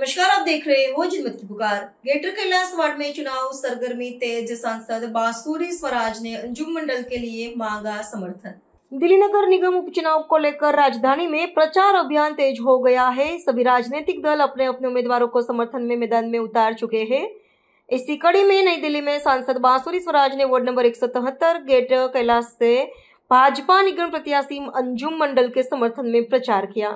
नमस्कार, आप देख रहे हो जनमत की पुकार। ग्रेटर कैलाश वार्ड में चुनाव सरगर्मी तेज। सांसद बांसुरी स्वराज ने अंजुम मंडल के लिए मांगा समर्थन। दिल्ली नगर निगम उपचुनाव को लेकर राजधानी में प्रचार अभियान तेज हो गया है। सभी राजनीतिक दल अपने अपने उम्मीदवारों को समर्थन में मैदान में उतार चुके हैं। इसी कड़ी में नई दिल्ली में सांसद बांसुरी स्वराज ने वार्ड नंबर 173 ग्रेटर कैलाश से भाजपा निगम प्रत्याशी अंजुम मंडल के समर्थन में प्रचार किया।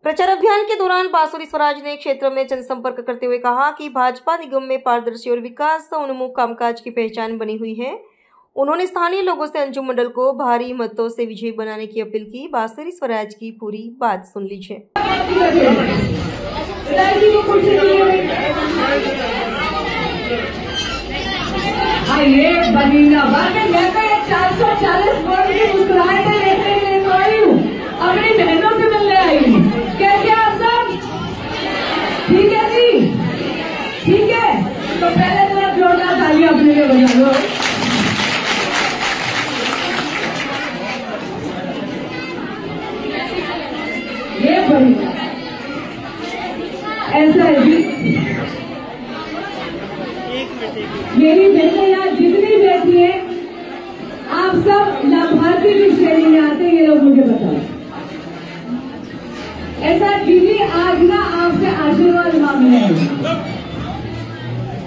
प्रचार अभियान के दौरान बांसुरी स्वराज ने क्षेत्र में जनसंपर्क करते हुए कहा कि भाजपा निगम में पारदर्शी और विकास उन्मुख कामकाज की पहचान बनी हुई है। उन्होंने स्थानीय लोगों से अंजुम मंडल को भारी मतों से विजयी बनाने की अपील की। बांसुरी स्वराज की पूरी बात सुन लीजिए। अपनी बहनों से मिलने आई हूँ। कैसे आप सब? ठीक है जी, ठीक है। तो पहले थोड़ा जोरदार तालियां अपने लिए बजा लो। ये बढ़िया, ऐसा है जी। मेरी बहनें यहाँ जितनी बैठी है, आप सब लाभार्थी की श्रेणी में आते हैं, ये लोग मुझे बताओ। ऐसा दीदी आज ना आपसे आशीर्वाद मांगने हैं।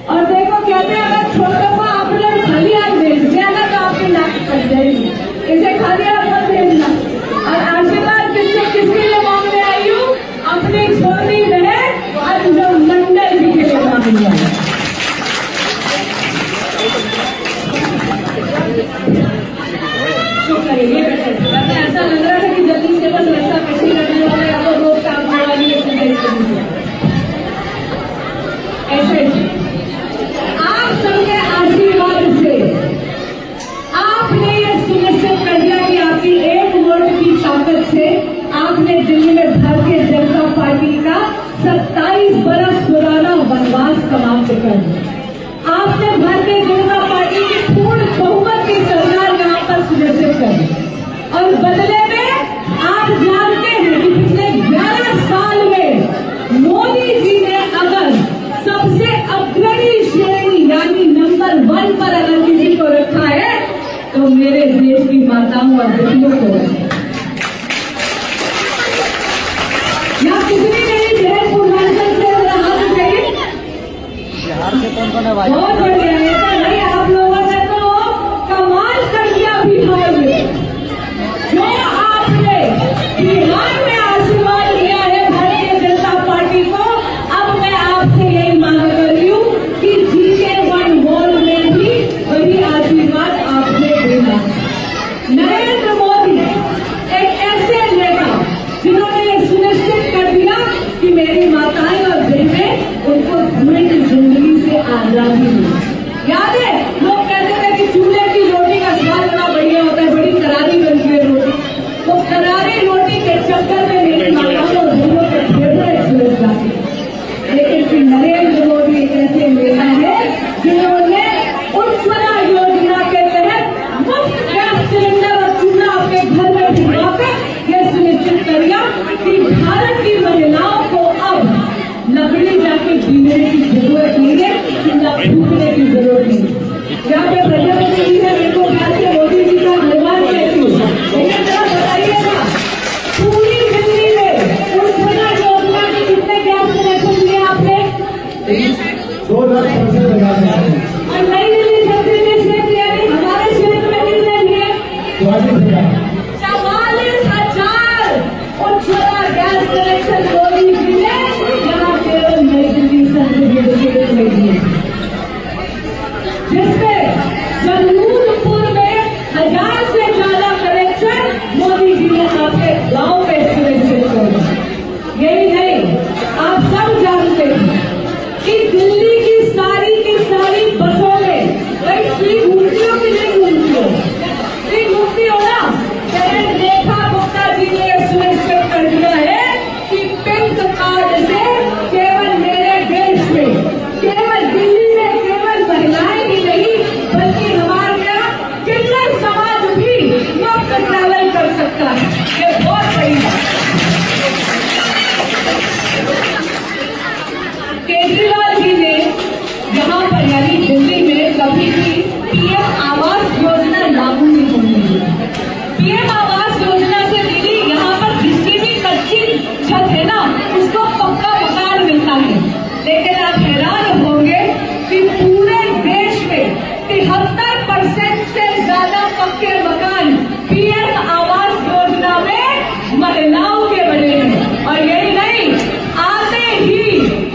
और देखो कहते हैं अगर छोटों को आप लोग खाली हाथ भेज दिया ना तो आपकी नाक कट जाएगी। इसे खाली हाथ मत भेजना। और आशीर्वाद किसके लिए मांगने आई हूँ? अपनी छोटी बहन अंजुम मंडल जी के लिए मांगने आई। शुक्र है, ये ऐसा लग रहा है कि जल्दी से बस रस्ता कटी करने वाले ऐसे आप सबके आशीर्वाद से आपने ये सुनिश्चित कर दिया कि आपकी एक वोट की ताकत से आपने दिल्ली में भारतीय जनता पार्टी का 27 बरस पुराना वनवास समाप्त कर दिया। आपने भारतीय जनता पार्टी की पूर्ण बहुमत की सरकार यहाँ पर सुनिश्चित कर दी। और बदले में आप जानते हैं कि पिछले 11 साल में मोदी जी ने अगर सबसे अग्रणी श्रेणी यानी नंबर 1 पर अगर किसी को रखा है तो मेरे देश की माताओं और बेटियों को या कितनी मेरी बहन पूर्वांचल से हाथ उठाइए। बिहार से कौन है भाई? बहुत बढ़िया, ऐसा नहीं आप लोगों ने तो कमाल कर दिया बिहार में। जो आपने बिहार में आशीर्वाद दिया है भारतीय जनता पार्टी को, अब मैं आपसे यही मांग कर रही हूँ कि GK1 वॉल में भी वही आशीर्वाद आपने देना। नरेंद्र मोदी एक ऐसे नेता जिन्होंने ये सुनिश्चित कर दिया कि मेरी माताएं और बहनें उनको धुएं की जिंदगी से आजादी मिली। याद है लोग कहते थे कि चूल्हे की रोटी का स्वाद बड़ा बढ़िया होता है, बड़ी करारी बनती है रोटी। तो करारी रोटी के चक्कर में मेरी माताओं और बहनों के फेफड़े छूट जाते। लेकिन फिर नरेंद्र मोदी एक ऐसे नेता है जिन्होंने उज्ज्वला योजना के तहत मुफ्त गैस सिलेंडर और चूल्हा अपने घर में भिजवा कर यह सुनिश्चित कर दिया कि भारत की महिलाओं को अब लकड़ी जाके पीने की जरूरत नहीं है, चूल्हा फूकने की जरूरत नहीं है। ना उसको पक्का मकान मिलता है। लेकिन आप हैरान होंगे कि पूरे देश में 73% से ज्यादा पक्के मकान पीएम आवास योजना में महिलाओं के बने हैं। और यही नहीं, आते ही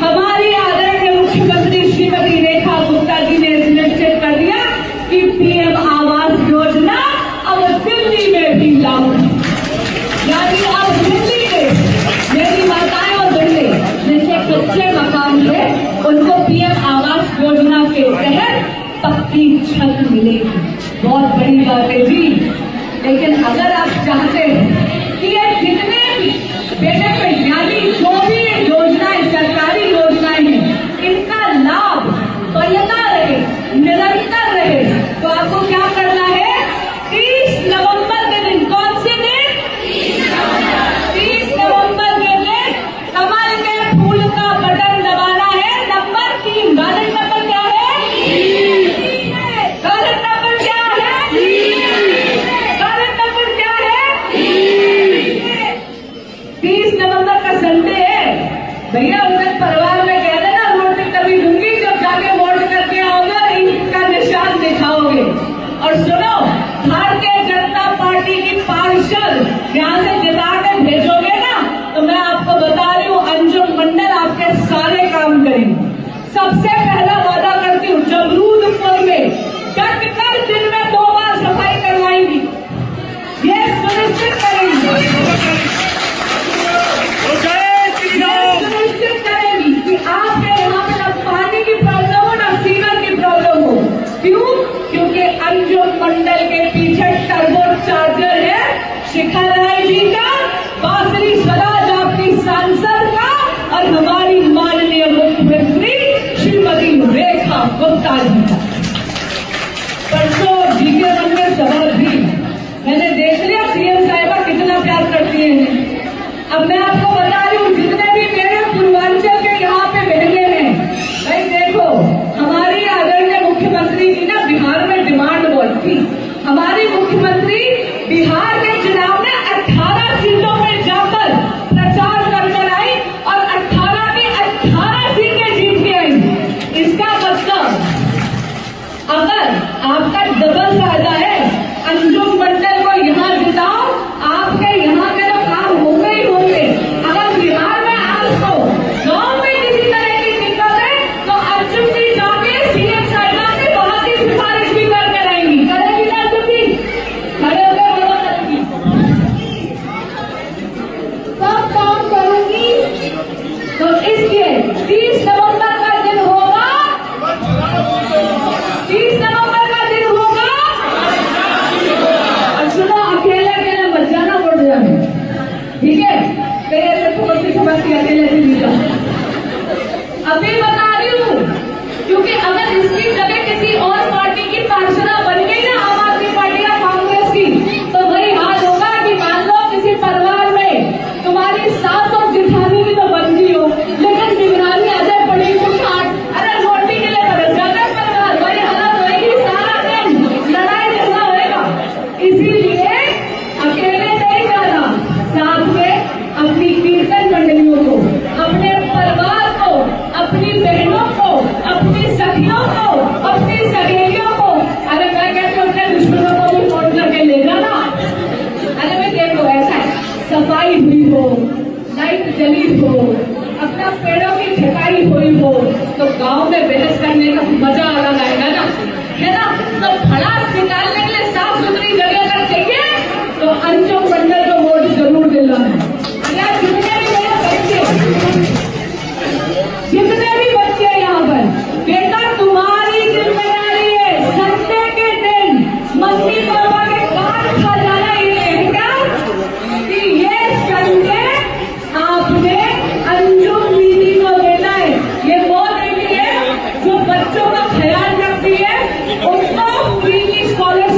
हमारी आदरणीय मुख्यमंत्री श्रीमती रेखा गुप्ता जी ने सुनिश्चित कर दिया कि पीएम आवास योजना अब दिल्ली में भी लागू है। यानी अब दिल्ली में मेरी माताएं और बहने जिनके कच्चे मकान थे उनको पीएम आवास योजना के तहत पक्की छत मिलेगी। बहुत बड़ी बात है जी। लेकिन अगर आप चाहते हैं कि ये जितने भी बेनिफिट यानी जो भी योजनाएं सरकारी योजनाएं हैं इनका लाभ बनता रहे, निरंतर रहे, तो आपको क्या करना है? 30 नवंबर के दिन, कौन से दिन? 30 नवंबर के दिन कमल के फूल का बटन दबाना है। नंबर 3 बैलेट नंबर क्या है? बैलेट नंबर क्या है? बैलेट नंबर क्या है? 30 नवंबर का संडे है भैया। उस दिन परिवार में कह देना रोटी तभी दूंगी जब जाके वोट करके आओगे, इनका निशान दिखाओगे। और सुनो, भारतीय जनता पार्टी की पार्षद यहाँ से जिता के भेजोगे ना, तो मैं आपको बता रही हूँ अंजुम मंडल आपके सारे काम करेंगे। सबसे पहला वादा करती हूँ, जमरूदपुर में डट कर दिन में 2 बार सफाई करवाएंगी। ये सुनिश्चित करेंगी, सुनिश्चित करेंगी कि आपके यहाँ पे न पानी की प्रॉब्लम हो न सीवर की प्रॉब्लम हो। क्यों? क्योंकि अंजुम मंडल के पीछे टर्बो चार्जर है शिखा राय जी का, बांसुरी स्वराज आपकी सांसद का, और हमारी माननीय मुख्यमंत्री श्रीमती रेखा गुप्ता जी का। परसों जीके मन में सवाल भी मैंने देख लिया सीएम साहिबा कितना प्यार करती है। अब मैं आपको बता रही हूँ जितने भी मेरे पूर्वांचल के यहाँ पे बहने हैं, भाई देखो हमारी आदरणीय मुख्यमंत्री की ना बिहार में डिमांड बहुत थी। हमारी मुख्यमंत्री बिहार के चुनाव में 18 सीटों में जाकर प्रचार कर आई और 18 की 18 सीटें जीत के आई। इसका मतलब अगर आपका डबल फायदा है, अंजुम मंडल को यहाँ जिताओ, आपके यहाँ के तो काम होंगे ही होंगे। अगर बिहार में आपको गांव में किसी तरह की दिक्कत है तो अंजुम जी जाके सीएम साहिबा से वहां की सिफारिश भी करके रहेंगी। करेगी ना अंजुम जी? खड़े होकर बोलो करेगी। सब काम करूंगी। तो इसलिए 30 नवंबर का दिन होगा, 30 नवंबर का दिन होगा। और सुनो, अकेले अकेले मत जाना, वोट जाने, ठीक है? अकेले से जीता। अभी बता रही हूँ क्योंकि अगर इसकी जगह किसी और पार्टी की पार्षदा बन गई ना, आम आदमी पार्टी या कांग्रेस की, तो वही हाल होगा कि मान लो किसी परिवार में तुम्हारी सास और जिठानी की तो बन गई हो, लेकिन निगरानी अजय पड़ी को काट, अरे रोटी के लिए बदल जाता है परिवार। वही हालत होगी, सारा दिन लड़ाई झगड़ा होगा। इसीलिए अकेले नहीं जाना, साथ में अपनी कीर्तन मंडलियों को, अपने परिवार को, अपनी बहनों को, अपनी सखियों को, अपनी सहेलियों को, अरे मैं कहती हूँ अपने दुश्मनों को भी फोन करके ले जाना। अरे मैं देखो ऐसा है, सफाई हुई हो, लाइट जली हो, अपना पेड़ों की छटाई हुई हो, तो गांव में बहस करने का मजा अलग आएगा ना, है ना? तो भड़ास निकालने के लिए साफ सुथरी जगह अगर चाहिए तो अंजुम मंडल को वोट जरूर दिलाना। जितने भी बच्चे यहाँ पर, बेटा तुम्हारी जिम्मेदारी है संडे के दिन मम्मी पापा के कान खा जाना। ये है क्या कि ये संडे आपने अंजुम दीदी को देना है। ये वो दीदी है जो बच्चों का ख्याल रखती है, उनको फ्री की स्कॉलरशिप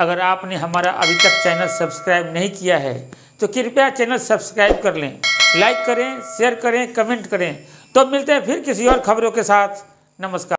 अगर आपने हमारा अभी तक चैनल सब्सक्राइब नहीं किया है तो कृपया चैनल सब्सक्राइब कर लें, लाइक करें, शेयर करें, कमेंट करें। तो मिलते हैं फिर किसी और खबरों के साथ। नमस्कार।